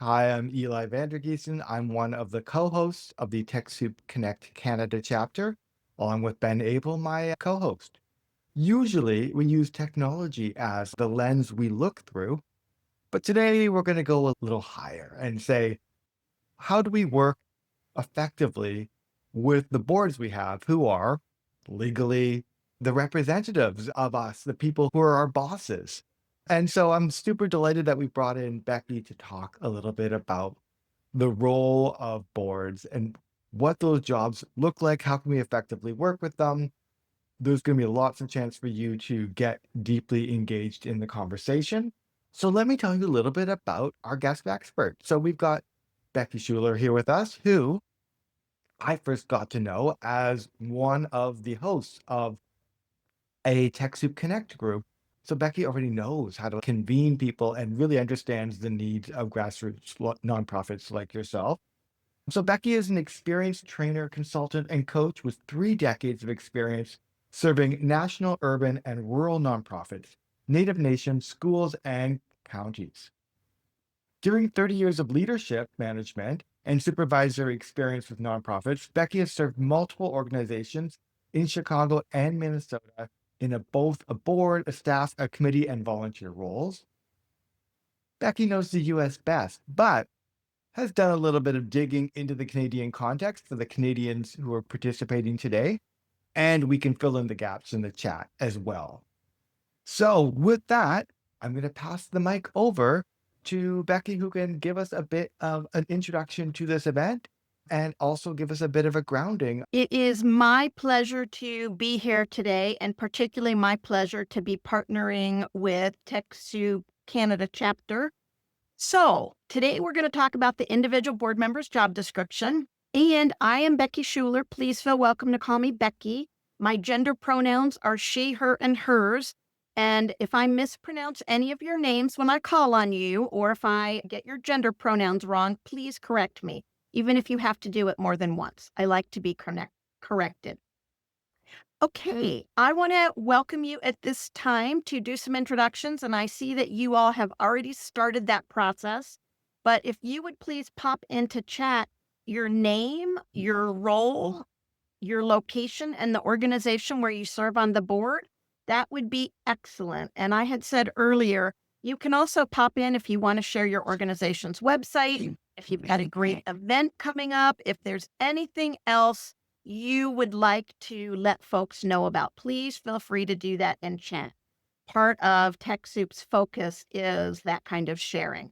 Hi, I'm Eli Vandergeesen. I'm one of the co-hosts of the TechSoup Connect Canada chapter, along with Ben Abel, my co-host. Usually, we use technology as the lens we look through, but today we're going to go a little higher and say, how do we work effectively with the boards we have, who are legally the representatives of us, the people who are our bosses? And so I'm super delighted that we brought in Becky to talk a little bit about the role of boards and what those jobs look like. How can we effectively work with them? There's going to be lots of chance for you to get deeply engaged in the conversation. So let me tell you a little bit about our guest expert. So we've got Becky Schueller here with us, who I first got to know as one of the hosts of a TechSoup Connect group. So Becky already knows how to convene people and really understands the needs of grassroots nonprofits like yourself. So Becky is an experienced trainer, consultant, and coach with 3 decades of experience serving national, urban, and rural nonprofits, Native nations, schools, and counties. During 30 years of leadership, management, and supervisory experience with nonprofits, Becky has served multiple organizations in Chicago and Minnesota in both a board, a staff, a committee, and volunteer roles. Becky knows the US best, but has done a little bit of digging into the Canadian context for the Canadians who are participating today, and we can fill in the gaps in the chat as well. So, with that, I'm going to pass the mic over to Becky, who can give us a bit of an introduction to this event and also give us a bit of a grounding. It is my pleasure to be here today, and particularly my pleasure to be partnering with TechSoup Canada chapter. So, today we're going to talk about the individual board member's job description. And I am Becky Schueller. Please feel welcome to call me Becky. My gender pronouns are she, her, and hers. And if I mispronounce any of your names when I call on you, or if I get your gender pronouns wrong, please correct me, even if you have to do it more than once. I like to be corrected. Okay, I want to welcome you at this time to do some introductions, and I see that you all have already started that process. But if you would please pop into chat your name, your role, your location, and the organization where you serve on the board, that would be excellent. And I had said earlier, you can also pop in if you want to share your organization's website, if you've got a great event coming up, if there's anything else you would like to let folks know about, please feel free to do that in chat. Part of TechSoup's focus is that kind of sharing.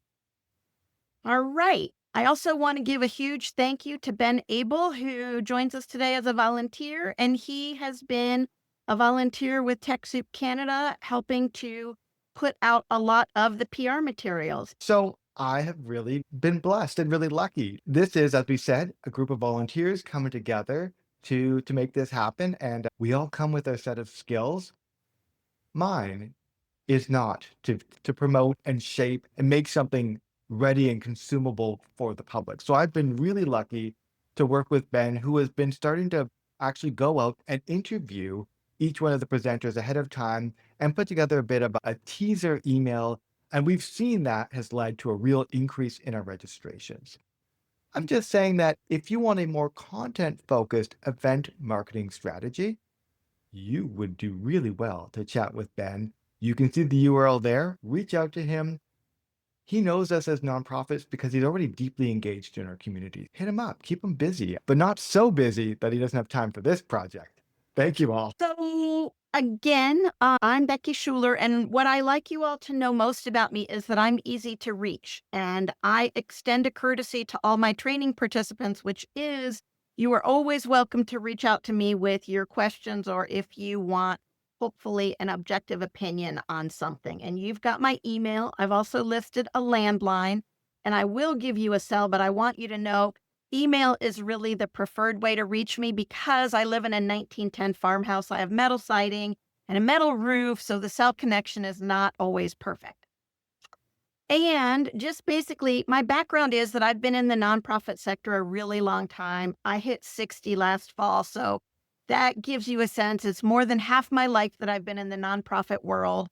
All right. I also want to give a huge thank you to Ben Abel, who joins us today as a volunteer, and he has been a volunteer with TechSoup Canada, helping to put out a lot of the PR materials. So, I have really been blessed and really lucky. This is, as we said, a group of volunteers coming together to make this happen, and we all come with a set of skills. Mine is not to promote and shape and make something ready and consumable for the public. So I've been really lucky to work with Ben, who has been starting to actually go out and interview each one of the presenters ahead of time and put together a bit of a teaser email. And we've seen that has led to a real increase in our registrations. I'm just saying that if you want a more content focused event marketing strategy, you would do really well to chat with Ben. You can see the URL there. Reach out to him. He knows us as nonprofits because he's already deeply engaged in our community. Hit him up, keep him busy, but not so busy that he doesn't have time for this project. Thank you all. So, again, I'm Becky Schueller, and what I like you all to know most about me is that I'm easy to reach. And I extend a courtesy to all my training participants, which is you are always welcome to reach out to me with your questions or if you want, hopefully, an objective opinion on something. And you've got my email. I've also listed a landline, and I will give you a cell, but I want you to know email is really the preferred way to reach me because I live in a 1910 farmhouse. I have metal siding and a metal roof, so the cell connection is not always perfect. And just basically, my background is that I've been in the nonprofit sector a really long time. I hit 60 last fall, so that gives you a sense. It's more than half my life that I've been in the nonprofit world.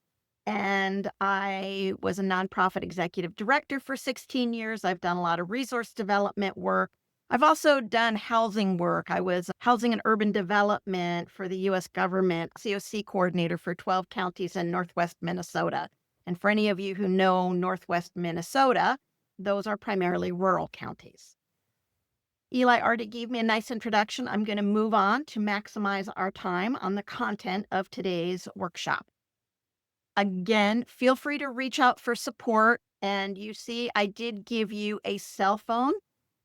and I was a nonprofit executive director for 16 years. I've done a lot of resource development work. I've also done housing work. I was housing and urban development for the US government, COC coordinator for 12 counties in Northwest Minnesota. And for any of you who know Northwest Minnesota, those are primarily rural counties. Eli already gave me a nice introduction. I'm going to move on to maximize our time on the content of today's workshop. Again, feel free to reach out for support. And you see, I did give you a cell phone,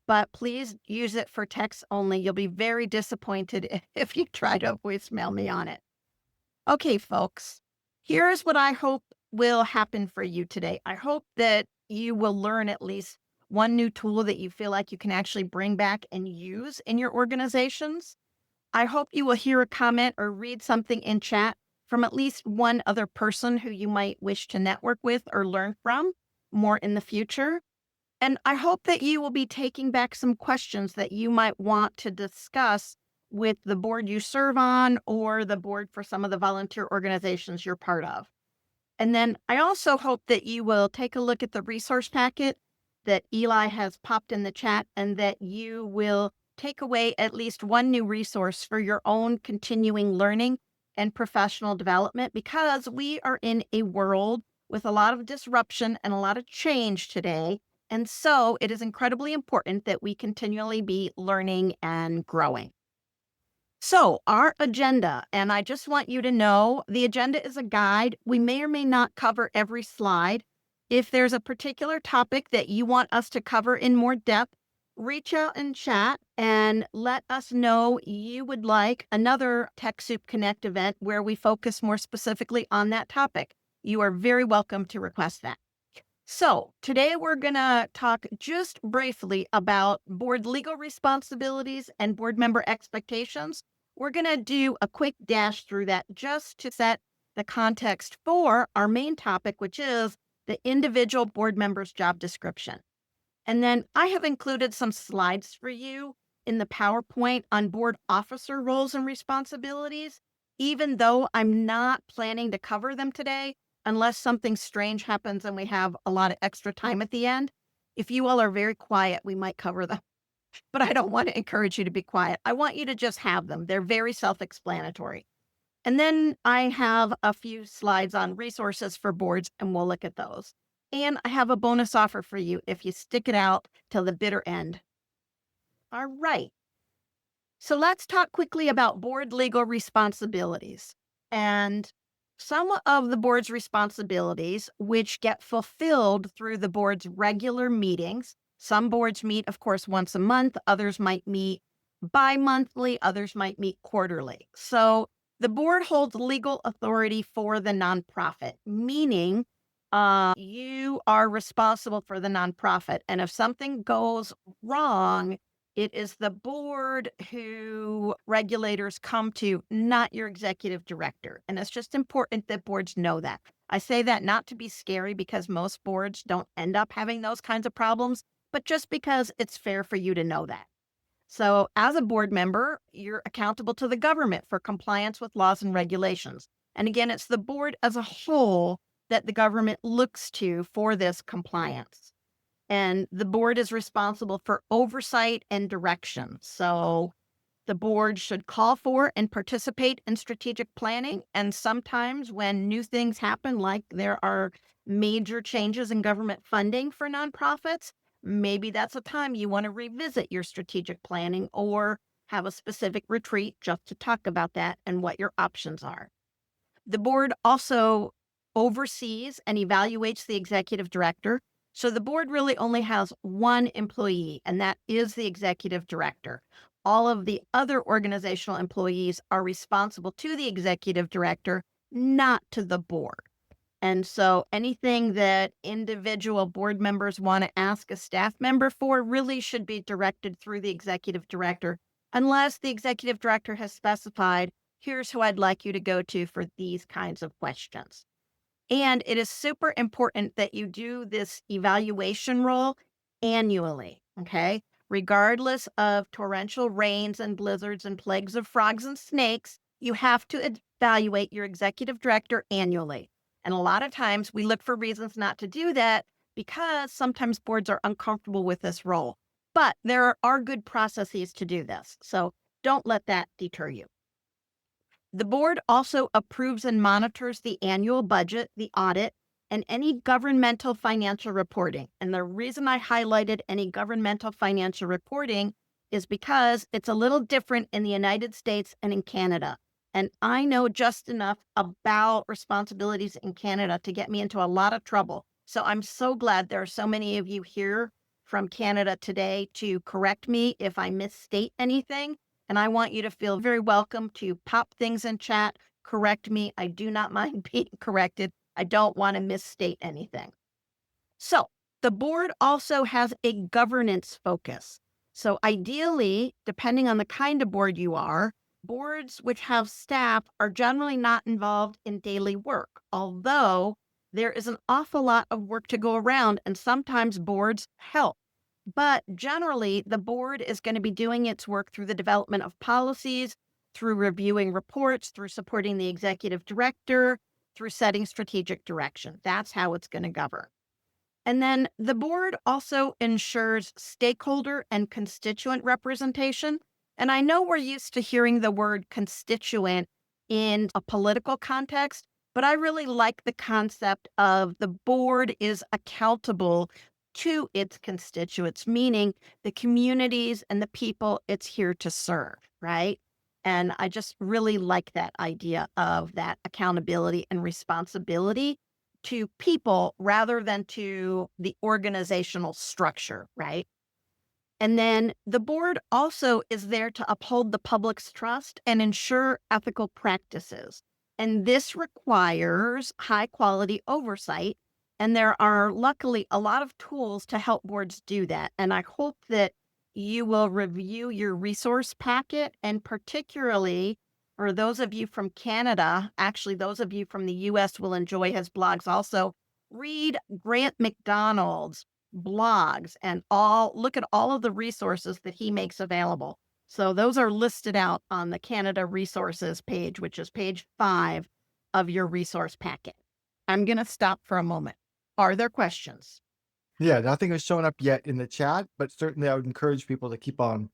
but please use it for text only. You'll be very disappointed if you try to voicemail me on it. Okay, folks, here's what I hope will happen for you today. I hope that you will learn at least one new tool that you feel like you can actually bring back and use in your organizations. I hope you will hear a comment or read something in chat from at least one other person who you might wish to network with or learn from more in the future. And I hope that you will be taking back some questions that you might want to discuss with the board you serve on or the board for some of the volunteer organizations you're part of. And then I also hope that you will take a look at the resource packet that Eli has popped in the chat and that you will take away at least one new resource for your own continuing learning and professional development because we are in a world with a lot of disruption and a lot of change today. And so it is incredibly important that we continually be learning and growing. So, our agenda, and I just want you to know the agenda is a guide. We may or may not cover every slide. If there's a particular topic that you want us to cover in more depth, reach out in chat and let us know you would like another TechSoup Connect event where we focus more specifically on that topic. You are very welcome to request that. So, today we're going to talk just briefly about board legal responsibilities and board member expectations. We're going to do a quick dash through that just to set the context for our main topic, which is the individual board member's job description. And then I have included some slides for you in the PowerPoint on board officer roles and responsibilities, even though I'm not planning to cover them today unless something strange happens and we have a lot of extra time at the end. If you all are very quiet, we might cover them, but I don't want to encourage you to be quiet. I want you to just have them. They're very self-explanatory. And then I have a few slides on resources for boards, and we'll look at those. And I have a bonus offer for you if you stick it out till the bitter end. All right. So let's talk quickly about board legal responsibilities. And some of the board's responsibilities, which get fulfilled through the board's regular meetings. Some boards meet, of course, once a month, others might meet bi-monthly, others might meet quarterly. So the board holds legal authority for the nonprofit, meaning you are responsible for the nonprofit. And if something goes wrong, it is the board who regulators come to, not your executive director. And it's just important that boards know that. I say that not to be scary because most boards don't end up having those kinds of problems, but just because it's fair for you to know that. So, as a board member, you're accountable to the government for compliance with laws and regulations. And again, it's the board as a whole that the government looks to for this compliance. And the board is responsible for oversight and direction. So the board should call for and participate in strategic planning. And sometimes when new things happen, like there are major changes in government funding for nonprofits, maybe that's a time you want to revisit your strategic planning or have a specific retreat just to talk about that and what your options are. The board also oversees and evaluates the executive director. So the board really only has one employee, and that is the executive director. All of the other organizational employees are responsible to the executive director, not to the board. And so anything that individual board members want to ask a staff member for really should be directed through the executive director, unless the executive director has specified, here's who I'd like you to go to for these kinds of questions. And it is super important that you do this evaluation role annually, okay? Regardless of torrential rains and blizzards and plagues of frogs and snakes, you have to evaluate your executive director annually. And a lot of times we look for reasons not to do that because sometimes boards are uncomfortable with this role. But there are good processes to do this. So don't let that deter you. The board also approves and monitors the annual budget, the audit, and any governmental financial reporting. And the reason I highlighted any governmental financial reporting is because it's a little different in the United States and in Canada. And I know just enough about responsibilities in Canada to get me into a lot of trouble. So I'm so glad there are so many of you here from Canada today to correct me if I misstate anything. And I want you to feel very welcome to pop things in chat, correct me. I do not mind being corrected. I don't want to misstate anything. So, the board also has a governance focus. So, ideally, depending on the kind of board you are, boards which have staff are generally not involved in daily work, although there is an awful lot of work to go around, and sometimes boards help. But generally, the board is going to be doing its work through the development of policies, through reviewing reports, through supporting the executive director, through setting strategic direction. That's how it's going to govern. And then the board also ensures stakeholder and constituent representation. And I know we're used to hearing the word constituent in a political context, but I really like the concept of the board is accountable to its constituents, meaning the communities and the people it's here to serve, right? And I just really like that idea of that accountability and responsibility to people rather than to the organizational structure, right? And then the board also is there to uphold the public's trust and ensure ethical practices. And this requires high quality oversight. And there are luckily a lot of tools to help boards do that. And I hope that you will review your resource packet, and particularly for those of you from Canada, actually, those of you from the US will enjoy his blogs also. Read Grant McDonald's blogs and look at all of the resources that he makes available. So those are listed out on the Canada resources page, which is page 5 of your resource packet. I'm going to stop for a moment. Are there questions? Yeah, nothing has shown up yet in the chat, but certainly I would encourage people to keep on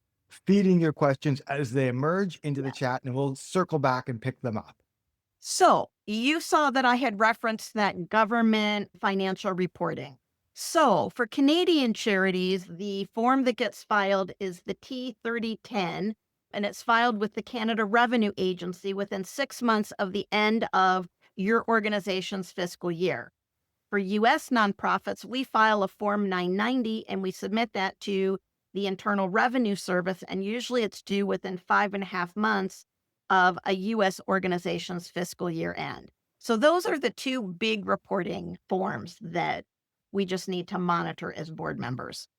feeding your questions as they emerge into the Yeah. chat, and we'll circle back and pick them up. So you saw that I had referenced that government financial reporting. So for Canadian charities, the form that gets filed is the T3010, and it's filed with the Canada Revenue Agency within 6 months of the end of your organization's fiscal year. For US nonprofits, we file a Form 990 and we submit that to the Internal Revenue Service, and usually it's due within 5.5 months of a US organization's fiscal year end. So those are the two big reporting forms that we just need to monitor as board members.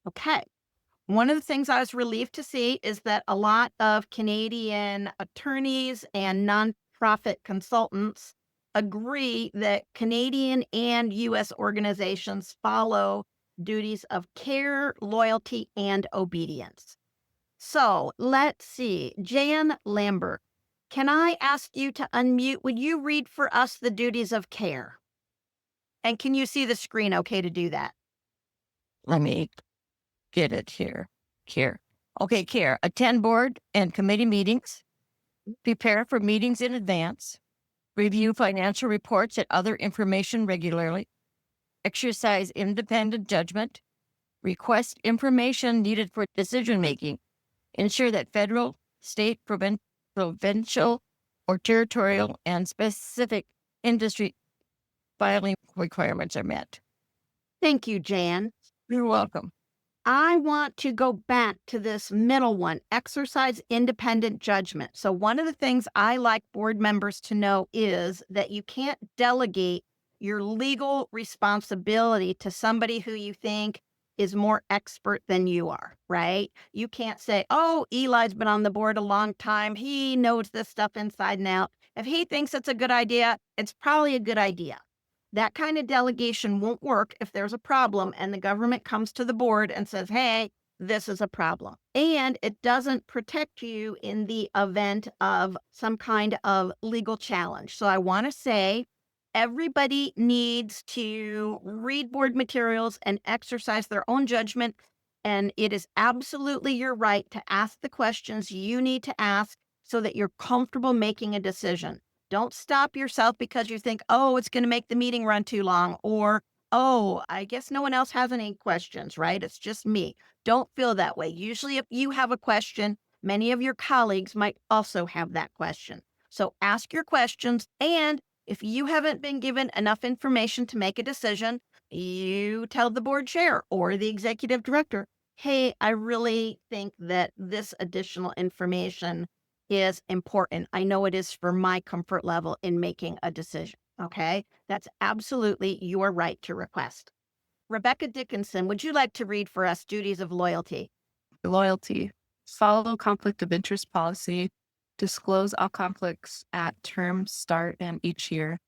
Okay. One of the things I was relieved to see is that a lot of Canadian attorneys and nonprofit consultants agree that Canadian and US organizations follow duties of care, loyalty, and obedience. So let's see. Jan Lambert, can I ask you to unmute? Would you read for us the duties of care? And can you see the screen okay to do that? Let me get it here. Care. Okay, care. Attend board and committee meetings. Prepare for meetings in advance. Review financial reports and other information regularly. Exercise independent judgment. Request information needed for decision making. Ensure that federal, state, provincial, or territorial and specific industry filing requirements are met. Thank you, Jan. You're welcome. I want to go back to this middle one, exercise independent judgment. So, one of the things I like board members to know is that you can't delegate your legal responsibility to somebody who you think is more expert than you are, right? You can't say, oh, Eli's been on the board a long time. He knows this stuff inside and out. If he thinks it's a good idea, it's probably a good idea. That kind of delegation won't work if there's a problem and the government comes to the board and says, hey, this is a problem. And it doesn't protect you in the event of some kind of legal challenge. So I want to say everybody needs to read board materials and exercise their own judgment. And it is absolutely your right to ask the questions you need to ask so that you're comfortable making a decision. Don't stop yourself because you think, oh, it's going to make the meeting run too long, or, oh, I guess no one else has any questions, right? It's just me. Don't feel that way. Usually, if you have a question, many of your colleagues might also have that question. So ask your questions. And if you haven't been given enough information to make a decision, you tell the board chair or the executive director, hey, I really think that this additional information is important. I know it is for my comfort level in making a decision. Okay. That's absolutely your right to request. Rebecca Dickinson, would you like to read for us Duties of Loyalty? Loyalty. Follow conflict of interest policy. Disclose all conflicts at term start and each year.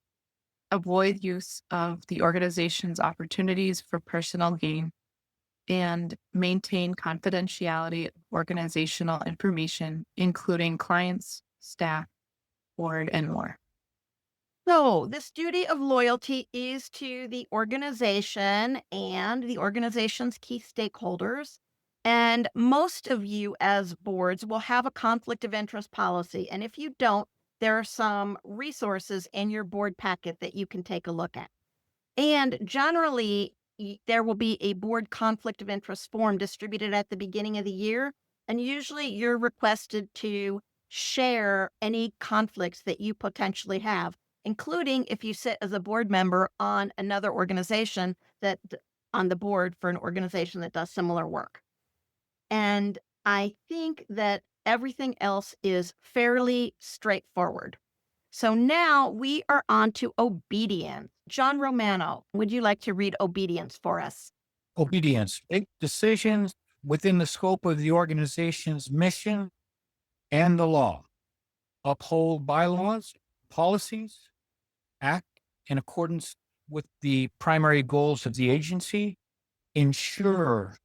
Avoid use of the organization's opportunities for personal gain. And maintain confidentiality of organizational information, including clients, staff, board, and more. So, this duty of loyalty is to the organization and the organization's key stakeholders. And most of you, as boards, will have a conflict of interest policy. And if you don't, there are some resources in your board packet that you can take a look at. And generally, there will be a board conflict of interest form distributed at the beginning of the year. And usually you're requested to share any conflicts that you potentially have, including if you sit as a board member on another organization on the board for an organization that does similar work. And I think that everything else is fairly straightforward. So now we are on to obedience. John Romano, would you like to read obedience for us? Obedience. Make decisions within the scope of the organization's mission and the law. Uphold bylaws, policies, act in accordance with the primary goals of the agency, ensure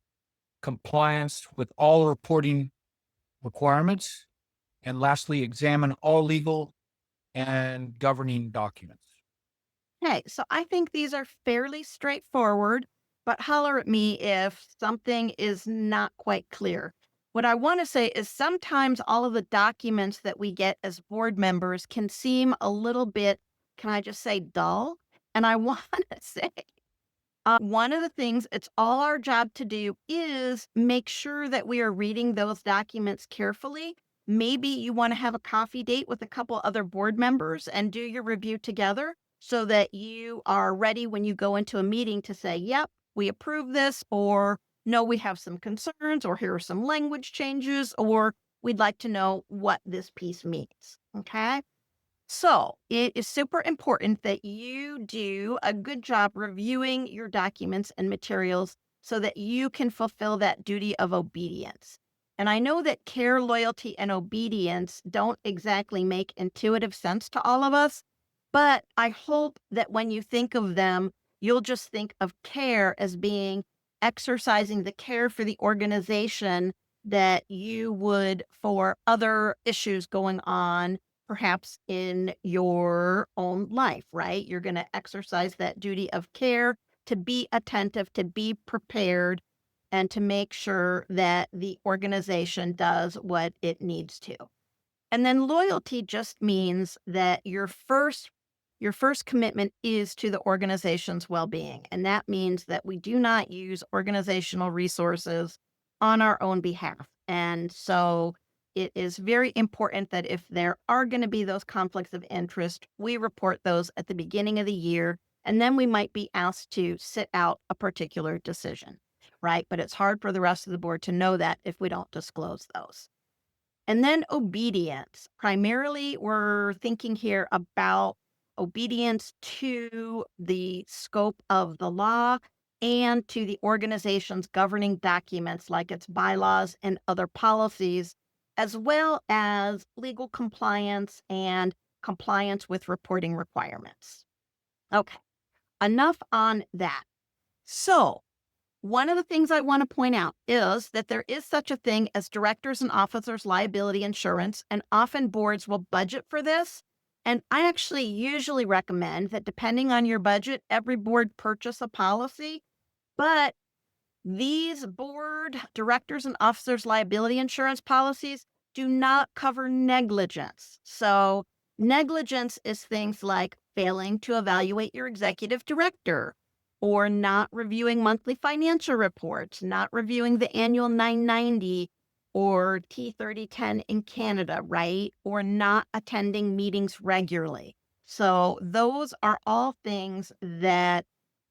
compliance with all reporting requirements, and lastly, examine all legal and governing documents. Okay, so I think these are fairly straightforward, but holler at me if something is not quite clear. What I want to say is sometimes all of the documents that we get as board members can seem a little bit, can I just say, dull? And I want to say, one of the things it's all our job to do is make sure that we are reading those documents carefully. Maybe you want to have a coffee date with a couple other board members and do your review together so that you are ready when you go into a meeting to say, yep, we approve this, or no, we have some concerns, or here are some language changes, or we'd like to know what this piece means. Okay. So it is super important that you do a good job reviewing your documents and materials so that you can fulfill that duty of obedience. And I know that care, loyalty, and obedience don't exactly make intuitive sense to all of us, but I hope that when you think of them, you'll just think of care as being exercising the care for the organization that you would for other issues going on perhaps in your own life, right? You're going to exercise that duty of care to be attentive, to be prepared, and to make sure that the organization does what it needs to. And then loyalty just means that your first commitment is to the organization's well-being. And that means that we do not use organizational resources on our own behalf. And so it is very important that if there are going to be those conflicts of interest, we report those at the beginning of the year. And then we might be asked to sit out a particular decision, right? But it's hard for the rest of the board to know that if we don't disclose those. And then obedience. Primarily, we're thinking here about obedience to the scope of the law and to the organization's governing documents like its bylaws and other policies, as well as legal compliance and compliance with reporting requirements. Okay, enough on that. So, one of the things I want to point out is that there is such a thing as directors and officers liability insurance, and often boards will budget for this. And I actually usually recommend that depending on your budget, every board purchase a policy. But these board directors and officers liability insurance policies do not cover negligence. So, negligence is things like failing to evaluate your executive director or not reviewing monthly financial reports, not reviewing the annual 990 or T3010 in Canada, right? Or not attending meetings regularly. So, those are all things that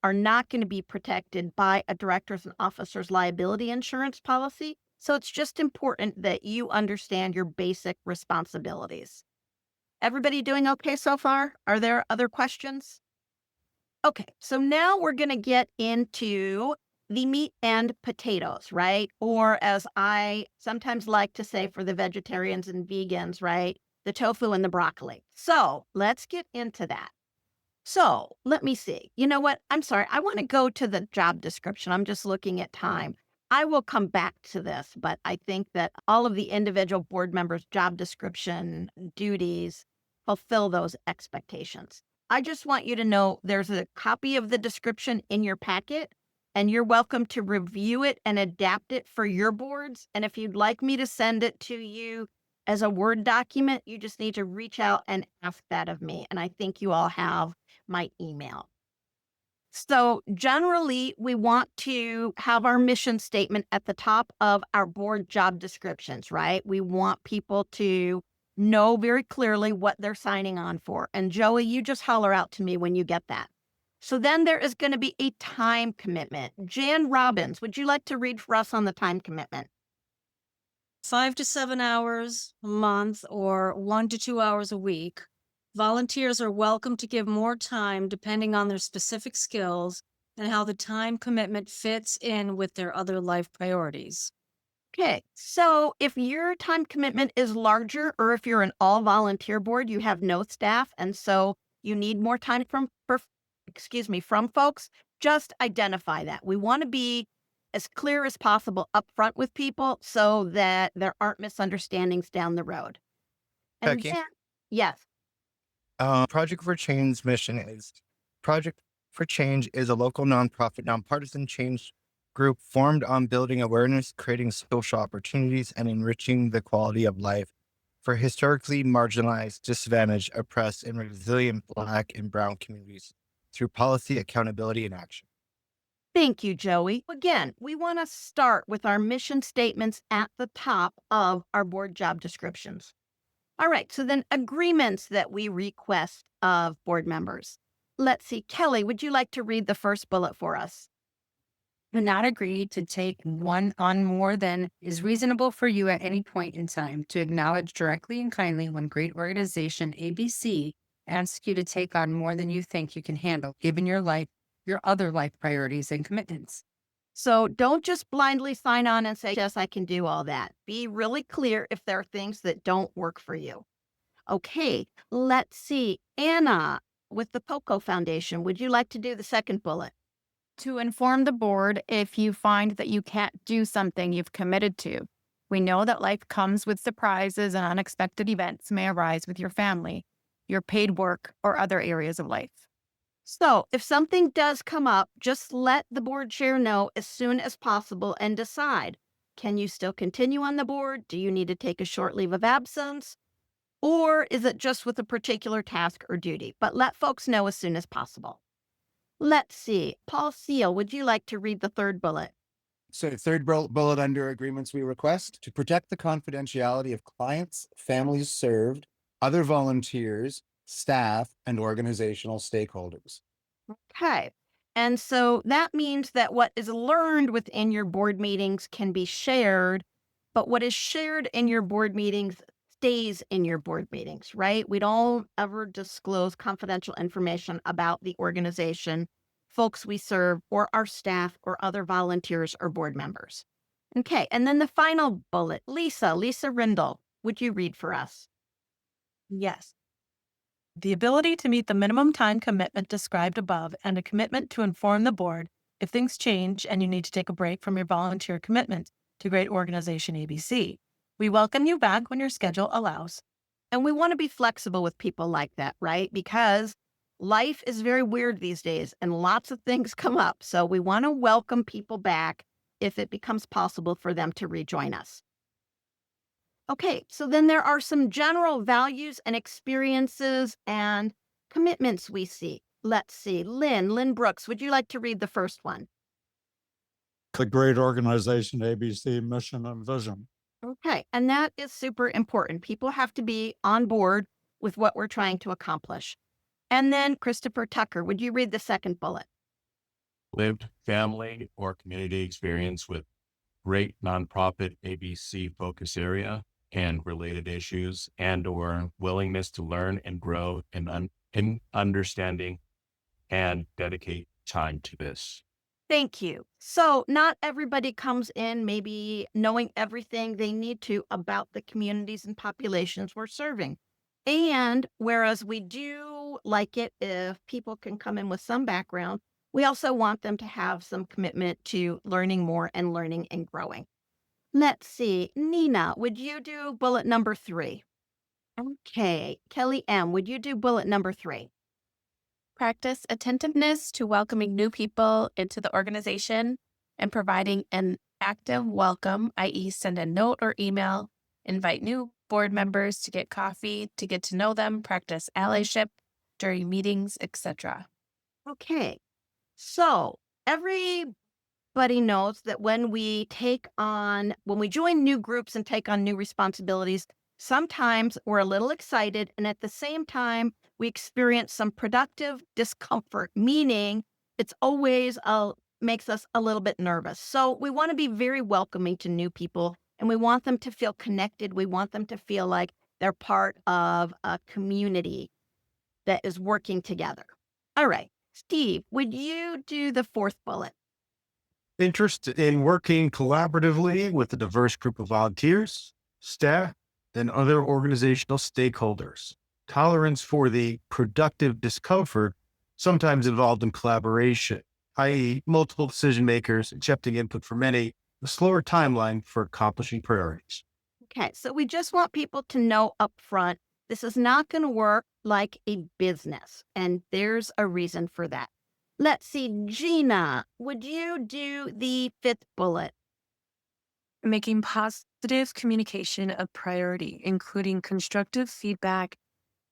are not going to be protected by a director's and officer's liability insurance policy. So it's just important that you understand your basic responsibilities. Everybody doing okay so far? Are there other questions? Okay, so now we're going to get into the meat and potatoes, right? Or as I sometimes like to say for the vegetarians and vegans, right? The tofu and the broccoli. So let's get into that. So let me see. You know what? I'm sorry. I want to go to the job description. I'm just looking at time. I will come back to this, but I think that all of the individual board members' job description duties fulfill those expectations. I just want you to know there's a copy of the description in your packet, and you're welcome to review it and adapt it for your boards. And if you'd like me to send it to you as a Word document, you just need to reach out and ask that of me. And I think you all have my email. So generally, we want to have our mission statement at the top of our board job descriptions, right? We want people to know very clearly what they're signing on for. And Joey, you just holler out to me when you get that. So then there is going to be a time commitment. Jan Robbins, would you like to read for us on the time commitment? 5 to 7 hours a month or 1 to 2 hours a week. Volunteers are welcome to give more time depending on their specific skills and how the time commitment fits in with their other life priorities. Okay, so if your time commitment is larger, or if you're an all volunteer board, you have no staff, and so you need more time from folks, just identify that. We want to be as clear as possible up front with people so that there aren't misunderstandings down the road. And Becky, then, yes, Project for Change is a local nonprofit, nonpartisan change group formed on building awareness, creating social opportunities, and enriching the quality of life for historically marginalized, disadvantaged, oppressed, and resilient Black and Brown communities through policy, accountability, and action. thank you, Joey. Again, we want to start with our mission statements at the top of our board job descriptions. All right, so then agreements that we request of board members. Let's see, Kelly, would you like to read the first bullet for us? Do not agree to take one on more than is reasonable for you at any point in time, to acknowledge directly and kindly when great organization ABC asks you to take on more than you think you can handle, given your life, your other life priorities and commitments. So don't just blindly sign on and say, yes, I can do all that. Be really clear if there are things that don't work for you. Okay, let's see. Anna with the POCO Foundation, would you like to do the second bullet? To inform the board if you find that you can't do something you've committed to. We know that life comes with surprises and unexpected events may arise with your family, your paid work, or other areas of life. So if something does come up, just let the board chair know as soon as possible and decide. Can you still continue on the board? Do you need to take a short leave of absence? Or is it just with a particular task or duty? But let folks know as soon as possible. Let's see. Paul Seal, would you like to read the third bullet? So third bullet under agreements we request to protect the confidentiality of clients, families served, other volunteers, staff, and organizational stakeholders. Okay. And so that means that what is learned within your board meetings can be shared, but what is shared in your board meetings stays in your board meetings, right? We don't ever disclose confidential information about the organization, folks we serve, or our staff, or other volunteers or board members. Okay. And then the final bullet, Lisa Rindle, would you read for us? Yes. The ability to meet the minimum time commitment described above and a commitment to inform the board if things change and you need to take a break from your volunteer commitment to Great Organization ABC. We welcome you back when your schedule allows. And we want to be flexible with people like that, right? Because life is very weird these days and lots of things come up. So we want to welcome people back if it becomes possible for them to rejoin us. Okay, so then there are some general values and experiences and commitments we see. Let's see. Lynn Brooks, would you like to read the first one? The great organization, ABC, mission and vision. Okay, and that is super important. People have to be on board with what we're trying to accomplish. And then Christopher Tucker, would you read the second bullet? Lived family or community experience with great nonprofit ABC focus area and related issues and or willingness to learn and grow in understanding and dedicate time to this. Thank you. So, not everybody comes in maybe knowing everything they need to about the communities and populations we're serving. And whereas we do like it if people can come in with some background, we also want them to have some commitment to learning more and learning and growing. Let's see. Nina, would you do bullet number 3? Okay. Kelly M., would you do bullet number 3? Practice attentiveness to welcoming new people into the organization and providing an active welcome, i.e., send a note or email, invite new board members to get coffee, to get to know them, practice allyship during meetings, etc. Okay. So everybody knows that when we join new groups and take on new responsibilities, sometimes we're a little excited, and at the same time, we experience some productive discomfort, meaning it's always makes us a little bit nervous. So we want to be very welcoming to new people, and we want them to feel connected. We want them to feel like they're part of a community that is working together. All right. Steve, would you do the fourth bullet? Interest in working collaboratively with a diverse group of volunteers, staff, and other organizational stakeholders. Tolerance for the productive discomfort sometimes involved in collaboration, i.e., multiple decision makers accepting input from many, a slower timeline for accomplishing priorities. Okay, so we just want people to know up front this is not going to work like a business, and there's a reason for that. Let's see, Gina, would you do the fifth bullet? Making positive communication a priority, including constructive feedback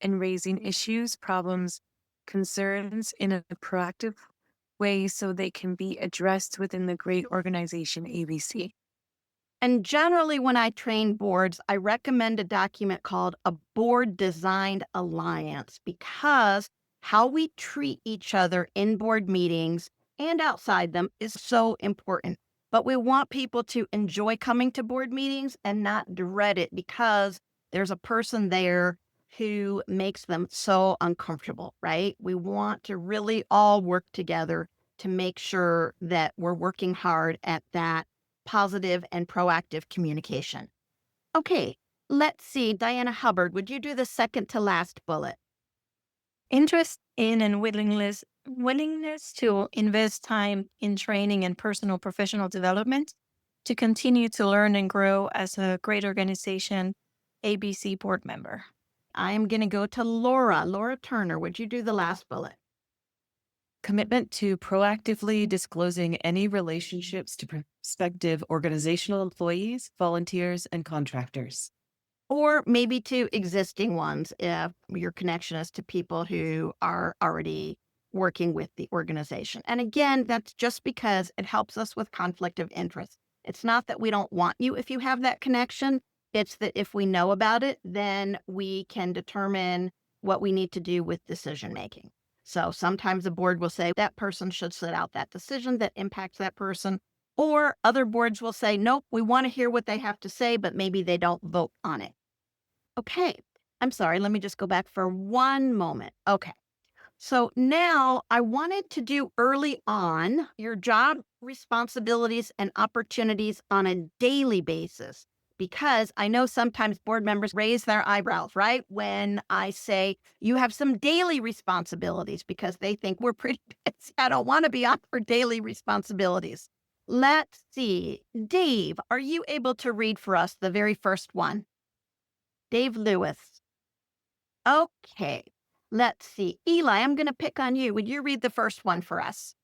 and raising issues, problems, concerns in a proactive way so they can be addressed within the great organization ABC. And generally, when I train boards, I recommend a document called a board designed alliance because how we treat each other in board meetings and outside them is so important. But we want people to enjoy coming to board meetings and not dread it because there's a person there who makes them so uncomfortable, right? We want to really all work together to make sure that we're working hard at that positive and proactive communication. Okay, let's see. Diana Hubbard, would you do the second to last bullet? Interest in and willingness to invest time in training and personal professional development to continue to learn and grow as a great organization ABC board member. I am going to go to Laura Turner. Would you do the last bullet? Commitment to proactively disclosing any relationships to prospective organizational employees, volunteers, and contractors. Or maybe to existing ones if your connection is to people who are already working with the organization. And again, that's just because it helps us with conflict of interest. It's not that we don't want you if you have that connection. It's that if we know about it, then we can determine what we need to do with decision making. So sometimes the board will say that person should sit out that decision that impacts that person. Or other boards will say, nope, we want to hear what they have to say, but maybe they don't vote on it. Okay, I'm sorry. Let me just go back for one moment. Okay. So now I wanted to do early on your job responsibilities and opportunities on a daily basis, because I know sometimes board members raise their eyebrows, right? When I say you have some daily responsibilities because they think we're pretty busy. I don't want to be on for daily responsibilities. Let's see. Dave, are you able to read for us the very first one? Dave Lewis. Okay, let's see. Eli, I'm going to pick on you. Would you read the first one for us?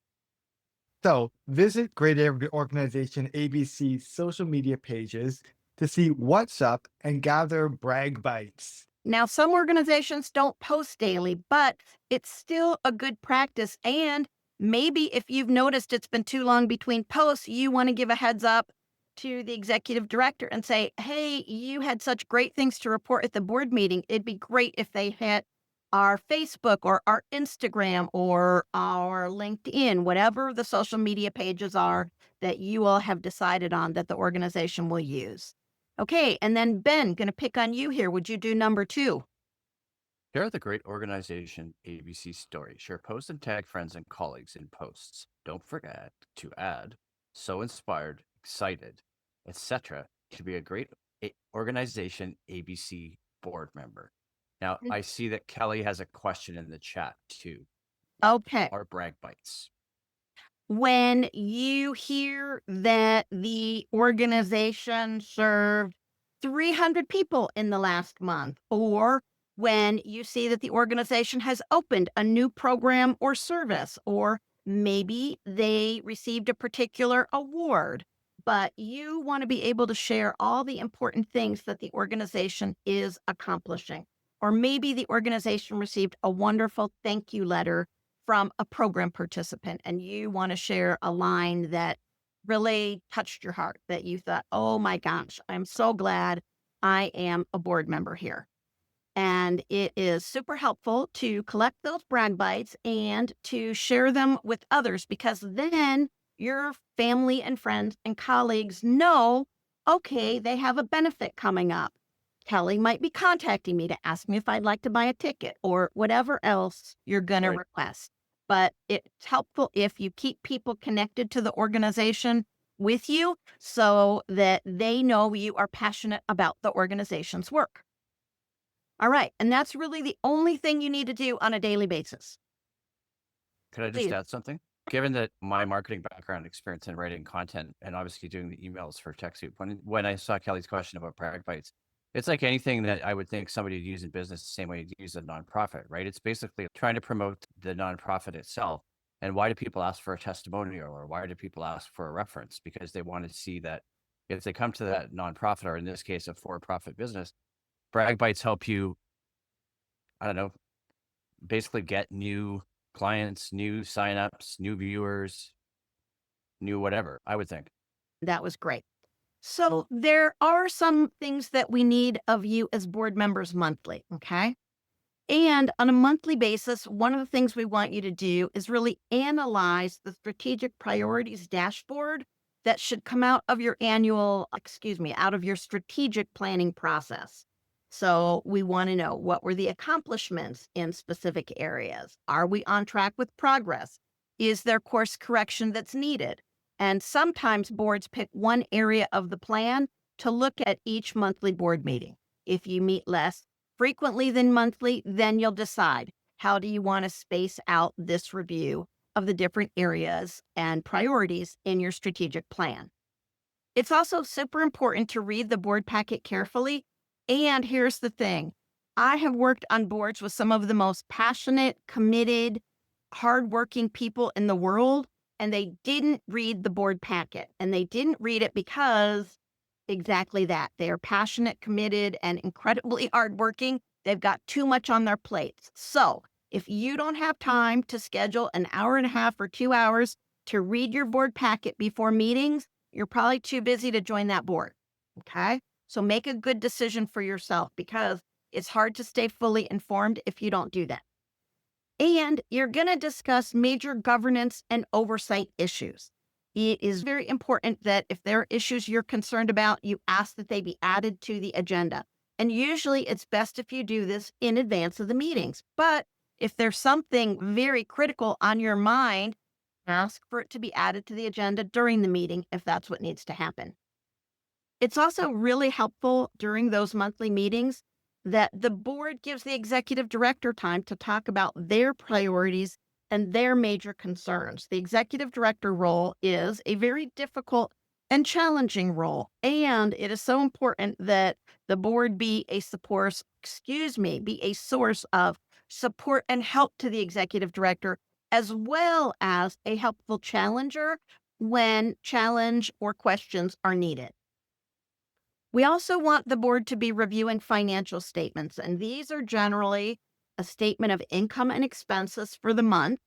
So visit Great Organization ABC's social media pages to see what's up and gather brag bites. Now, some organizations don't post daily, but it's still a good practice. And maybe if you've noticed it's been too long between posts, you want to give a heads up to the executive director and say, hey, you had such great things to report at the board meeting. It'd be great if they hit our Facebook or our Instagram or our LinkedIn, whatever the social media pages are that you all have decided on that the organization will use. Okay, and then Ben, going to pick on you here. Would you do number 2? Share the great organization ABC story. Share posts and tag friends and colleagues in posts. Don't forget to add so inspired, excited, etc. to be a great organization ABC board member. Now, I see that Kelly has a question in the chat too. Okay. Our brag bites. When you hear that the organization served 300 people in the last month, or when you see that the organization has opened a new program or service, or maybe they received a particular award, but you want to be able to share all the important things that the organization is accomplishing. Or maybe the organization received a wonderful thank you letter from a program participant and you want to share a line that really touched your heart, that you thought, oh my gosh, I'm so glad I am a board member here. And it is super helpful to collect those brag bites and to share them with others, because then your family and friends and colleagues know, okay, they have a benefit coming up. Kelly might be contacting me to ask me if I'd like to buy a ticket or whatever else you're going to request. But it's helpful if you keep people connected to the organization with you so that they know you are passionate about the organization's work. All right. And that's really the only thing you need to do on a daily basis. Could I just add something? Given that my marketing background experience in writing content and obviously doing the emails for TechSoup, when I saw Kelly's question about brag bites, it's like anything that I would think somebody would use in business the same way you'd use a nonprofit, right? It's basically trying to promote the nonprofit itself. And why do people ask for a testimonial, or why do people ask for a reference? Because they want to see that if they come to that nonprofit, or in this case, a for-profit business, brag bites help you, I don't know, basically get new clients, new signups, new viewers, new whatever, I would think. That was great. So there are some things that we need of you as board members monthly, okay? And on a monthly basis, one of the things we want you to do is really analyze the strategic priorities dashboard that should come out of your out of your strategic planning process. So we want to know, what were the accomplishments in specific areas? Are we on track with progress? Is there course correction that's needed? And sometimes boards pick one area of the plan to look at each monthly board meeting. If you meet less frequently than monthly, then you'll decide, how do you want to space out this review of the different areas and priorities in your strategic plan. It's also super important to read the board packet carefully. And here's the thing. I have worked on boards with some of the most passionate, committed, hardworking people in the world, and they didn't read the board packet. And they didn't read it because exactly that. They are passionate, committed, and incredibly hardworking. They've got too much on their plates. So if you don't have time to schedule an hour and a half or 2 hours to read your board packet before meetings, you're probably too busy to join that board. Okay? So make a good decision for yourself, because it's hard to stay fully informed if you don't do that. And you're going to discuss major governance and oversight issues. It is very important that if there are issues you're concerned about, you ask that they be added to the agenda. And usually it's best if you do this in advance of the meetings. But if there's something very critical on your mind, ask for it to be added to the agenda during the meeting if that's what needs to happen. It's also really helpful during those monthly meetings that the board gives the executive director time to talk about their priorities and their major concerns. The executive director role is a very difficult and challenging role. And it is so important that the board be a be a source of support and help to the executive director, as well as a helpful challenger when challenge or questions are needed. We also want the board to be reviewing financial statements, and these are generally a statement of income and expenses for the month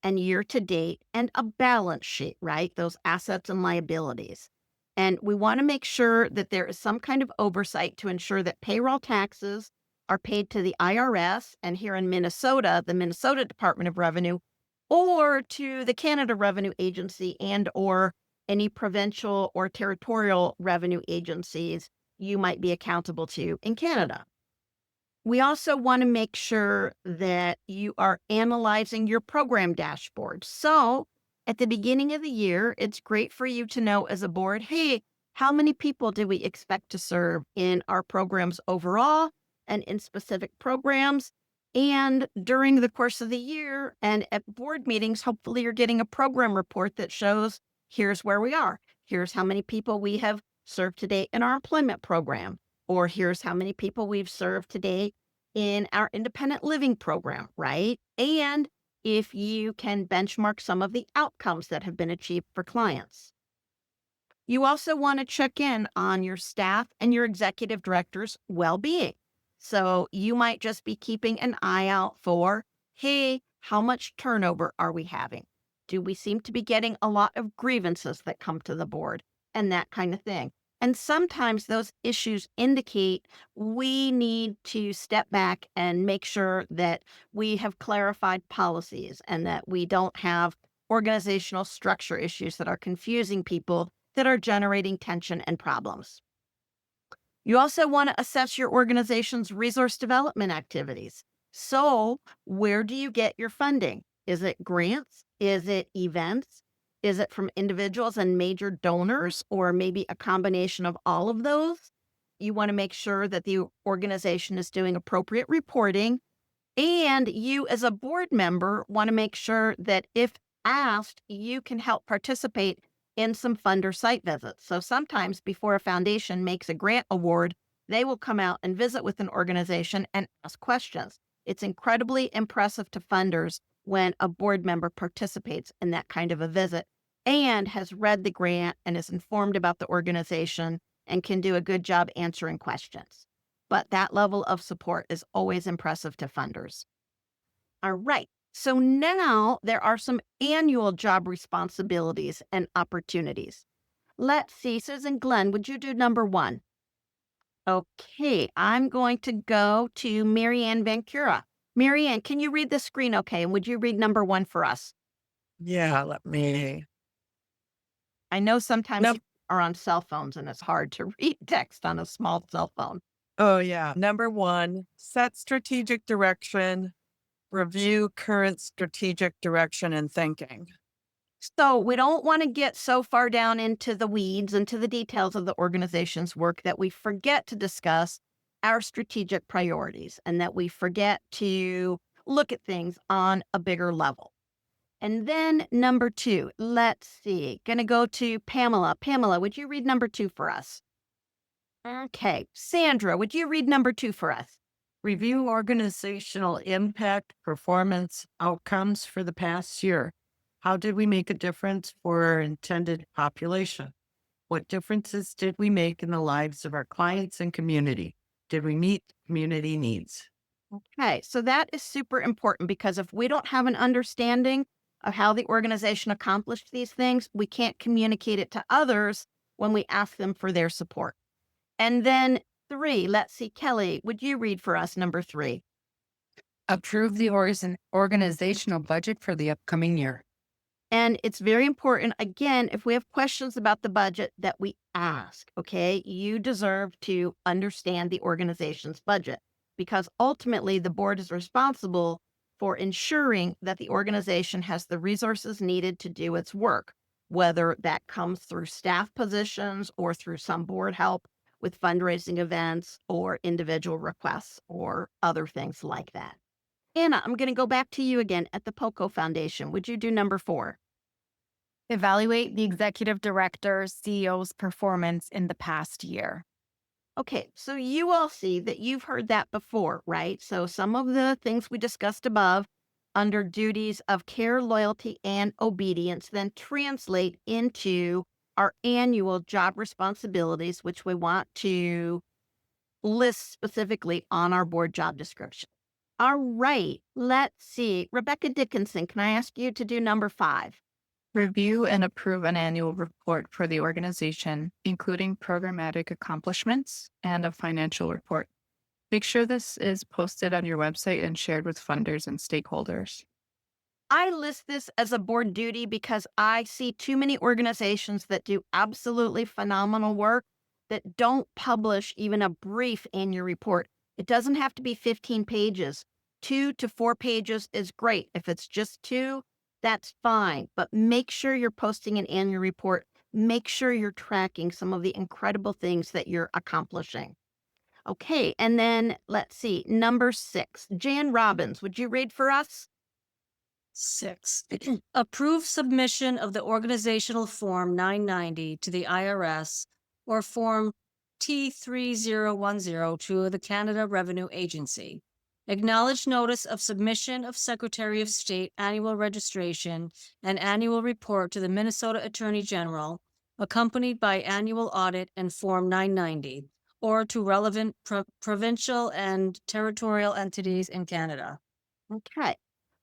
and year to date, and a balance sheet, right? Those assets and liabilities. And we want to make sure that there is some kind of oversight to ensure that payroll taxes are paid to the IRS, and here in Minnesota, the Minnesota Department of Revenue, or to the Canada Revenue Agency and or any provincial or territorial revenue agencies you might be accountable to in Canada. We also want to make sure that you are analyzing your program dashboard. So at the beginning of the year, it's great for you to know as a board, hey, how many people do we expect to serve in our programs overall and in specific programs? And during the course of the year and at board meetings, hopefully you're getting a program report that shows here's where we are. Here's how many people we have served today in our employment program, or here's how many people we've served today in our independent living program, right? And if you can benchmark some of the outcomes that have been achieved for clients. You also want to check in on your staff and your executive director's well-being. So you might just be keeping an eye out for, hey, how much turnover are we having? Do we seem to be getting a lot of grievances that come to the board and that kind of thing? And sometimes those issues indicate we need to step back and make sure that we have clarified policies and that we don't have organizational structure issues that are confusing people, that are generating tension and problems. You also want to assess your organization's resource development activities. So, where do you get your funding? Is it grants? Is it events? Is it from individuals and major donors, or maybe a combination of all of those? You want to make sure that the organization is doing appropriate reporting. And you, as a board member, want to make sure that if asked, you can help participate in some funder site visits. So sometimes before a foundation makes a grant award, they will come out and visit with an organization and ask questions. It's incredibly impressive to funders when a board member participates in that kind of a visit and has read the grant and is informed about the organization and can do a good job answering questions. But that level of support is always impressive to funders. All right. So now there are some annual job responsibilities and opportunities. Let's see, Susan Glenn, would you do number 1? Okay, I'm going to go to Marianne Vancura. Marianne, can you read the screen okay? And would you read number 1 for us? Yeah, let me. I know sometimes you are on cell phones and it's hard to read text on a small cell phone. Oh, yeah. Number 1, set strategic direction, review current strategic direction and thinking. So we don't want to get so far down into the weeds, into the details of the organization's work, that we forget to discuss our strategic priorities and that we forget to look at things on a bigger level. And then number 2, let's see, going to go to Pamela. Pamela, would you read number 2 for us? Okay. Sandra, would you read number 2 for us? Review organizational impact, performance, outcomes for the past year. How did we make a difference for our intended population? What differences did we make in the lives of our clients and community? Did we meet community needs? Okay, so that is super important, because if we don't have an understanding of how the organization accomplished these things, we can't communicate it to others when we ask them for their support. And then 3, let's see, Kelly, would you read for us number 3? Approve the organizational budget for the upcoming year. And it's very important, again, if we have questions about the budget, that we ask, okay? You deserve to understand the organization's budget, because ultimately the board is responsible for ensuring that the organization has the resources needed to do its work, whether that comes through staff positions or through some board help with fundraising events or individual requests or other things like that. Anna, I'm going to go back to you again at the POCO Foundation. Would you do number 4? Evaluate the executive director's CEO's performance in the past year. Okay, so you all see that you've heard that before, right? So some of the things we discussed above under duties of care, loyalty, and obedience then translate into our annual job responsibilities, which we want to list specifically on our board job description. All right, let's see. Rebecca Dickinson, can I ask you to do number 5? Review and approve an annual report for the organization, including programmatic accomplishments and a financial report. Make sure this is posted on your website and shared with funders and stakeholders. I list this as a board duty because I see too many organizations that do absolutely phenomenal work that don't publish even a brief annual report. It doesn't have to be 15 pages. 2 to 4 pages is great. If it's just 2, that's fine. But make sure you're posting an annual report. Make sure you're tracking some of the incredible things that you're accomplishing. Okay, and then let's see, number 6. Jan Robbins, would you read for us? 6. Approve submission of the organizational Form 990 to the IRS or Form T3010 to the Canada Revenue Agency. Acknowledge notice of submission of Secretary of State annual registration and annual report to the Minnesota Attorney General, accompanied by annual audit and Form 990, or to relevant provincial and territorial entities in Canada. Okay.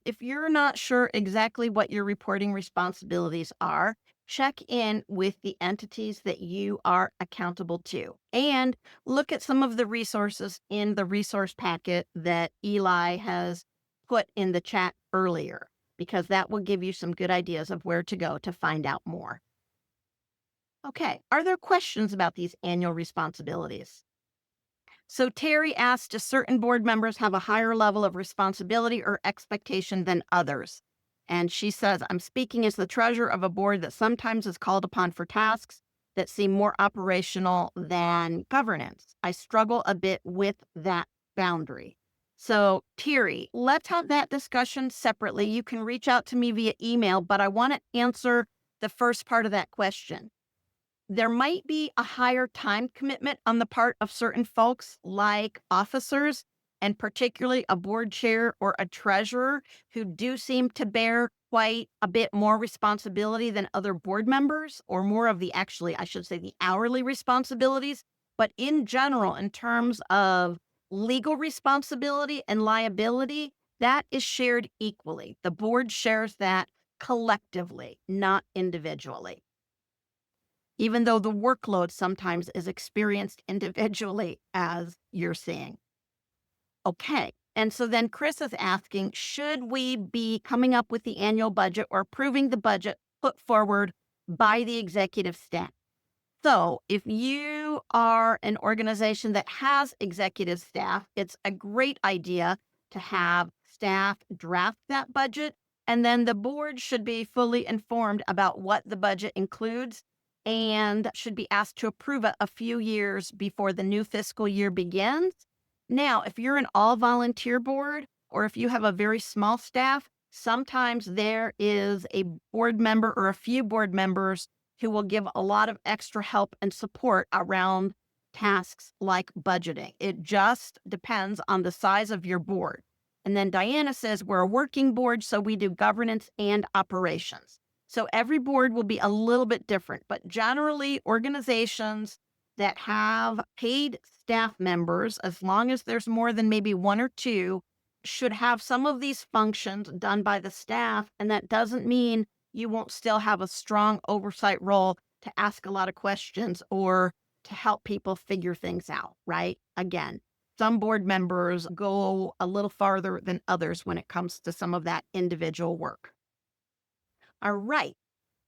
If you're not sure exactly what your reporting responsibilities are, check in with the entities that you are accountable to and look at some of the resources in the resource packet that Eli has put in the chat earlier, because that will give you some good ideas of where to go to find out more. Okay. Are there questions about these annual responsibilities? So Terry asked, do certain board members have a higher level of responsibility or expectation than others? And she says, I'm speaking as the treasurer of a board that sometimes is called upon for tasks that seem more operational than governance. I struggle a bit with that boundary. So Terry, let's have that discussion separately. You can reach out to me via email, but I want to answer the first part of that question. There might be a higher time commitment on the part of certain folks, like officers, and particularly a board chair or a treasurer, who do seem to bear quite a bit more responsibility than other board members, or more of the, actually, I should say, the hourly responsibilities. But in general, in terms of legal responsibility and liability, that is shared equally. The board shares that collectively, not individually, even though the workload sometimes is experienced individually, as you're seeing. Okay. And so then Chris is asking, should we be coming up with the annual budget or approving the budget put forward by the executive staff? So if you are an organization that has executive staff, it's a great idea to have staff draft that budget, and then the board should be fully informed about what the budget includes and should be asked to approve it a few years before the new fiscal year begins. Now, if you're an all volunteer board or if you have a very small staff, sometimes there is a board member or a few board members who will give a lot of extra help and support around tasks like budgeting. It just depends on the size of your board. And then Diana says, we're a working board, so we do governance and operations. So every board will be a little bit different, but generally organizations that have paid staff members, as long as there's more than maybe 1 or 2, should have some of these functions done by the staff. And that doesn't mean you won't still have a strong oversight role to ask a lot of questions or to help people figure things out, right? Again, some board members go a little farther than others when it comes to some of that individual work. All right.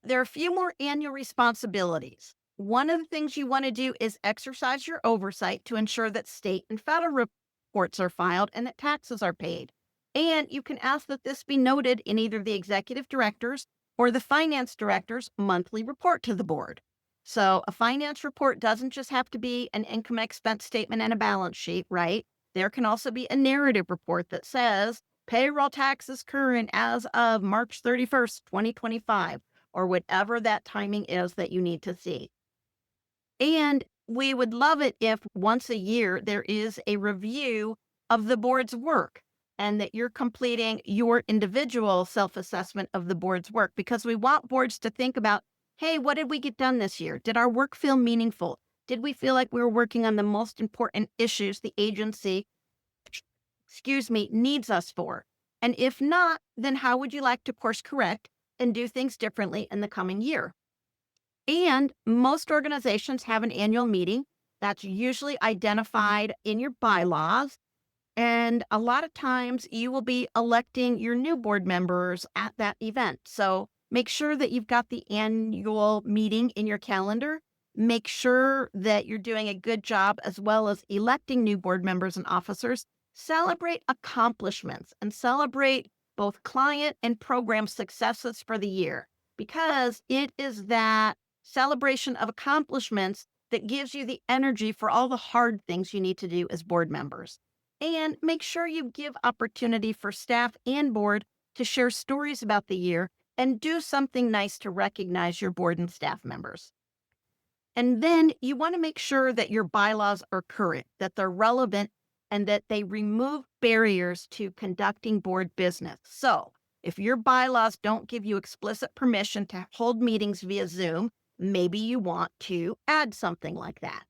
There are a few more annual responsibilities. One of the things you want to do is exercise your oversight to ensure that state and federal reports are filed and that taxes are paid. And you can ask that this be noted in either the executive director's or the finance director's monthly report to the board. So a finance report doesn't just have to be an income expense statement and a balance sheet, right? There can also be a narrative report that says payroll taxes current as of March 31st, 2025, or whatever that timing is that you need to see. And we would love it if once a year there is a review of the board's work and that you're completing your individual self-assessment of the board's work, because we want boards to think about, hey, what did we get done this year? Did our work feel meaningful? Did we feel like we were working on the most important issues the agency, needs us for? And if not, then how would you like to course correct and do things differently in the coming year? And most organizations have an annual meeting that's usually identified in your bylaws. And a lot of times you will be electing your new board members at that event. So make sure that you've got the annual meeting in your calendar. Make sure that you're doing a good job as well as electing new board members and officers. Celebrate accomplishments and celebrate both client and program successes for the year, because it is that celebration of accomplishments that gives you the energy for all the hard things you need to do as board members. And make sure you give opportunity for staff and board to share stories about the year and do something nice to recognize your board and staff members. And then you want to make sure that your bylaws are current, that they're relevant, and that they remove barriers to conducting board business. So if your bylaws don't give you explicit permission to hold meetings via Zoom, maybe you want to add something like that.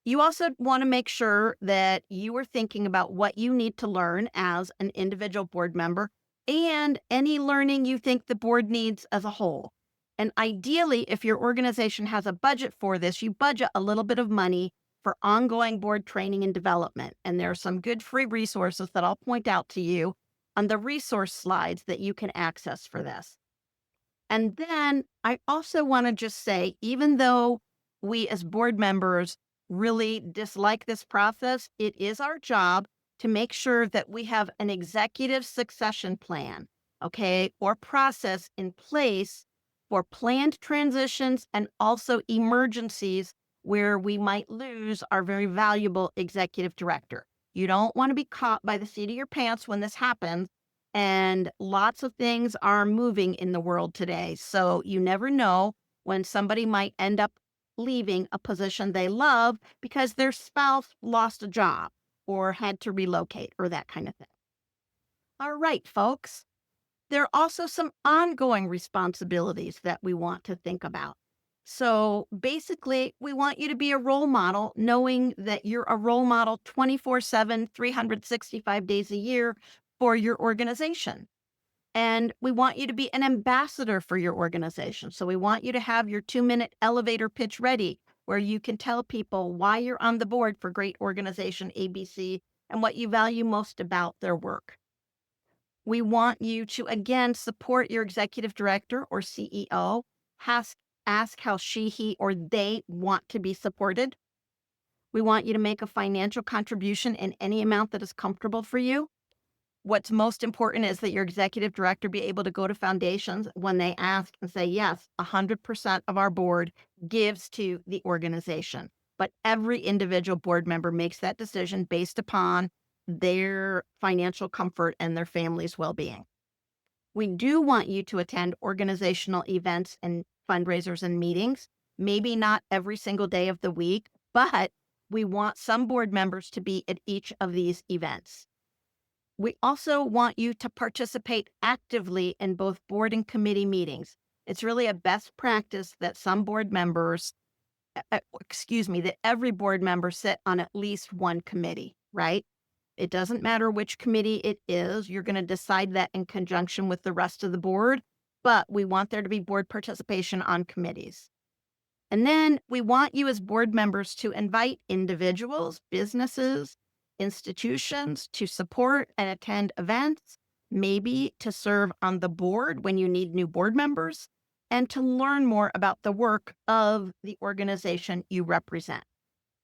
You also want to make sure that you are thinking about what you need to learn as an individual board member and any learning you think the board needs as a whole. And ideally, if your organization has a budget for this, you budget a little bit of money for ongoing board training and development. And there are some good free resources that I'll point out to you on the resource slides that you can access for this. And then I also want to just say, even though we as board members really dislike this process, it is our job to make sure that we have an executive succession plan, or process in place for planned transitions and also emergencies where we might lose our very valuable executive director. You don't want to be caught by the seat of your pants when this happens. And lots of things are moving in the world today. So you never know when somebody might end up leaving a position they love because their spouse lost a job or had to relocate or that kind of thing. All right, folks. There are also some ongoing responsibilities that we want to think about. So basically, we want you to be a role model, knowing that you're a role model 24/7, 365 days a year for your organization. And we want you to be an ambassador for your organization. So we want you to have your 2-minute elevator pitch ready where you can tell people why you're on the board for great organization ABC and what you value most about their work. We want you to, again, support your executive director or CEO. Ask how she, he, or they want to be supported. We want you to make a financial contribution in any amount that is comfortable for you. What's most important is that your executive director be able to go to foundations when they ask and say, yes, 100% of our board gives to the organization. But every individual board member makes that decision based upon their financial comfort and their family's well-being. We do want you to attend organizational events and fundraisers and meetings, maybe not every single day of the week, but we want some board members to be at each of these events. We also want you to participate actively in both board and committee meetings. It's really a best practice that some board members, that every board member sit on at least one committee, right? It doesn't matter which committee it is. You're going to decide that in conjunction with the rest of the board, but we want there to be board participation on committees. And then we want you as board members to invite individuals, businesses, institutions to support and attend events, maybe to serve on the board when you need new board members, and to learn more about the work of the organization you represent.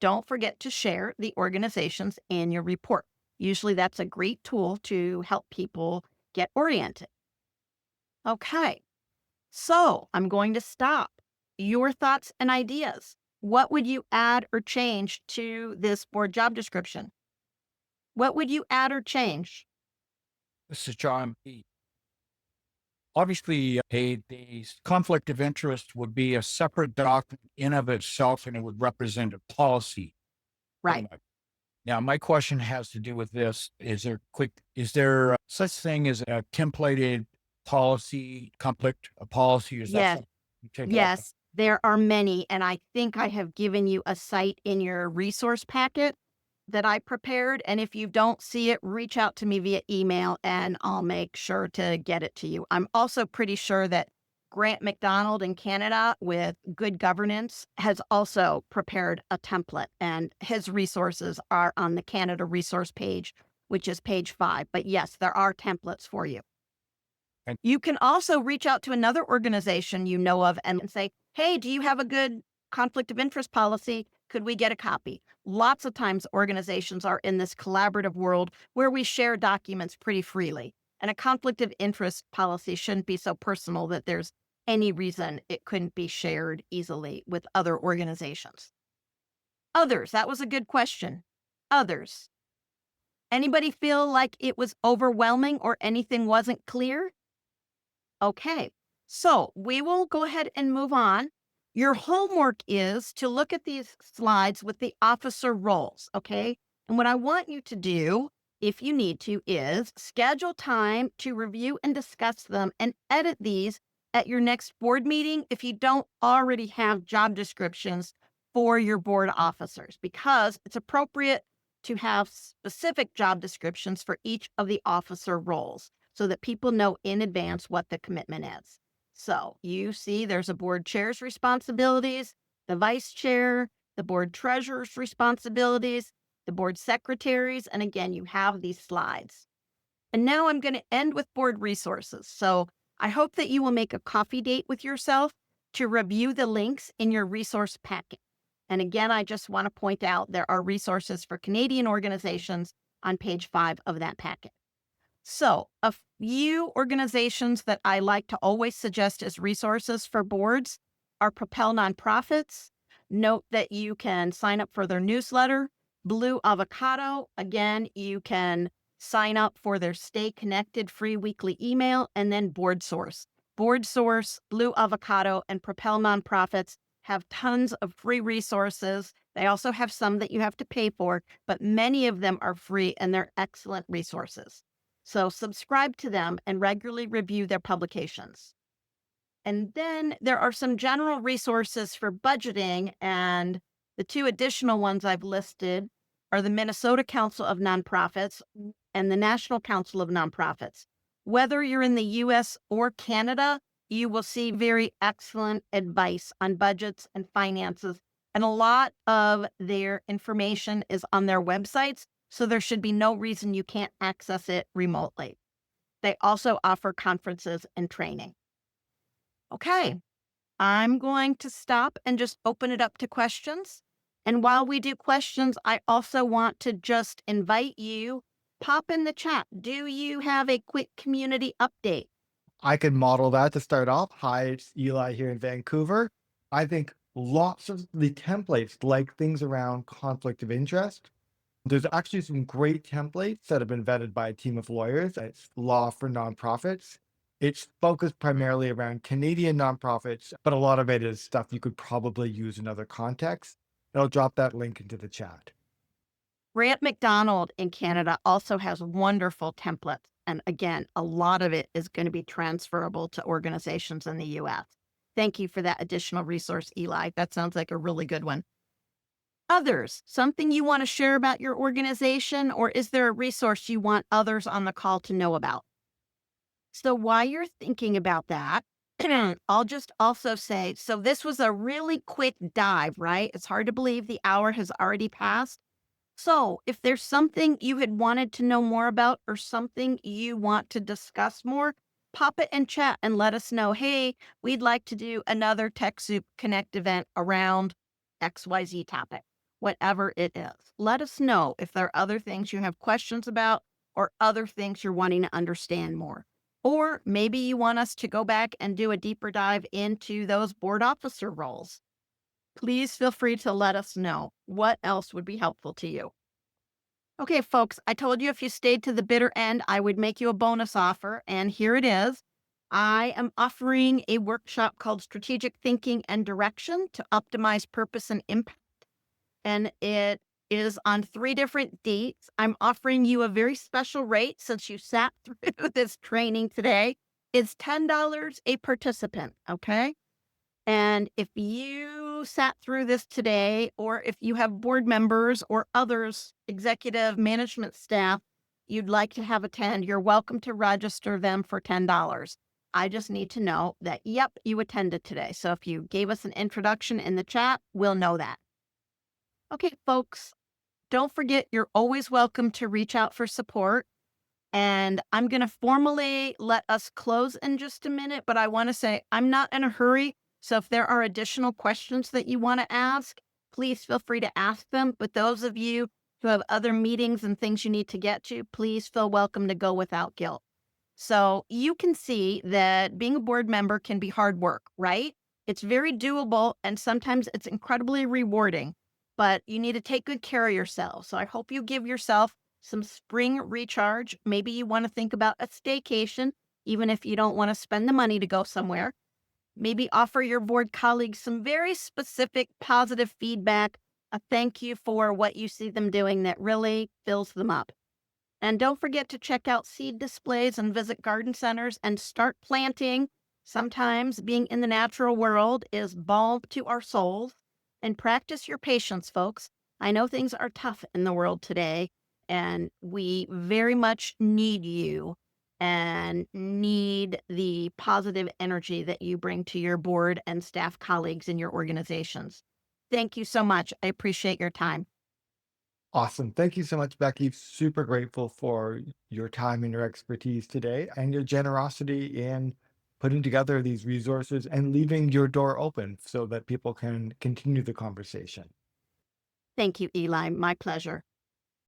Don't forget to share the organization's annual report. Usually that's a great tool to help people get oriented. Okay, so I'm going to stop. Your thoughts and ideas. What would you add or change to this board job description? What would you add or change? This is John. obviously the conflict of interest would be a separate document in of itself, and it would represent a policy. Right. Now, my question has to do with this. Is there such thing as a templated policy, conflict, a policy? Is that Yes. something you take off? Yes, there are many. And I think I have given you a site in your resource packet that I prepared. And if you don't see it, reach out to me via email and I'll make sure to get it to you. I'm also pretty sure that Grant McDonald in Canada with Good Governance has also prepared a template, and his resources are on the Canada resource page, which is page 5. But yes, there are templates for you. You can also reach out to another organization you know of and say, hey, do you have a good conflict of interest policy? Could we get a copy? Lots of times organizations are in this collaborative world where we share documents pretty freely. And a conflict of interest policy shouldn't be so personal that there's any reason it couldn't be shared easily with other organizations. Others, that was a good question. Others. Anybody feel like it was overwhelming or anything wasn't clear? Okay, so we will go ahead and move on. Your homework is to look at these slides with the officer roles, okay? And what I want you to do, if you need to, is schedule time to review and discuss them and edit these at your next board meeting if you don't already have job descriptions for your board officers, because it's appropriate to have specific job descriptions for each of the officer roles, so that people know in advance what the commitment is. So you see there's a board chair's responsibilities, the vice chair, the board treasurer's responsibilities, the board secretaries, and again, you have these slides. And now I'm going to end with board resources. So I hope that you will make a coffee date with yourself to review the links in your resource packet. And again, I just want to point out there are resources for Canadian organizations on page 5 of that packet. So, a few organizations that I like to always suggest as resources for boards are Propel Nonprofits. Note that you can sign up for their newsletter. Blue Avocado, again, you can sign up for their Stay Connected free weekly email, and then Board Source. Board Source, Blue Avocado, and Propel Nonprofits have tons of free resources. They also have some that you have to pay for, but many of them are free and they're excellent resources. So subscribe to them and regularly review their publications. And then there are some general resources for budgeting, and the 2 additional ones I've listed are the Minnesota Council of Nonprofits and the National Council of Nonprofits. Whether you're in the US or Canada, you will see very excellent advice on budgets and finances, and a lot of their information is on their websites. So there should be no reason you can't access it remotely. They also offer conferences and training. Okay, I'm going to stop and just open it up to questions. And while we do questions, I also want to just invite you, pop in the chat. Do you have a quick community update? I can model that to start off. Hi, it's Eli here in Vancouver. I think lots of the templates, like things around conflict of interest, there's actually some great templates that have been vetted by a team of lawyers. It's Law for Nonprofits. It's focused primarily around Canadian nonprofits, but a lot of it is stuff you could probably use in other contexts. I'll drop that link into the chat. Grant McDonald in Canada also has wonderful templates. And again, a lot of it is going to be transferable to organizations in the US. Thank you for that additional resource, Eli. That sounds like a really good one. Others, something you want to share about your organization, or is there a resource you want others on the call to know about? So while you're thinking about that, I'll just also say, so this was a really quick dive, right? It's hard to believe the hour has already passed. So if there's something you had wanted to know more about or something you want to discuss more, pop it in chat and let us know, hey, we'd like to do another TechSoup Connect event around XYZ topic, whatever it is. Let us know if there are other things you have questions about or other things you're wanting to understand more. Or maybe you want us to go back and do a deeper dive into those board officer roles. Please feel free to let us know what else would be helpful to you. Okay, folks, I told you if you stayed to the bitter end, I would make you a bonus offer, and here it is. I am offering a workshop called Strategic Thinking and Direction to Optimize Purpose and Impact. And it is on 3 different dates. I'm offering you a very special rate since you sat through this training today. It's $10 a participant, okay? And if you sat through this today, or if you have board members or others, executive management staff, you'd like to have attend, you're welcome to register them for $10. I just need to know that, yep, you attended today. So if you gave us an introduction in the chat, we'll know that. Okay, folks, don't forget you're always welcome to reach out for support. And I'm going to formally let us close in just a minute, but I want to say I'm not in a hurry. So if there are additional questions that you want to ask, please feel free to ask them. But those of you who have other meetings and things you need to get to, please feel welcome to go without guilt. So you can see that being a board member can be hard work, right? It's very doable and sometimes it's incredibly rewarding, but you need to take good care of yourself. So I hope you give yourself some spring recharge. Maybe you want to think about a staycation, even if you don't want to spend the money to go somewhere. Maybe offer your board colleagues some very specific positive feedback, a thank you for what you see them doing that really fills them up. And don't forget to check out seed displays and visit garden centers and start planting. Sometimes being in the natural world is balm to our souls. And practice your patience, folks. I know things are tough in the world today, and we very much need you and need the positive energy that you bring to your board and staff colleagues in your organizations. Thank you so much. I appreciate your time. Awesome. Thank you so much, Becky. Super grateful for your time and your expertise today and your generosity in putting together these resources and leaving your door open so that people can continue the conversation. Thank you, Eli. My pleasure.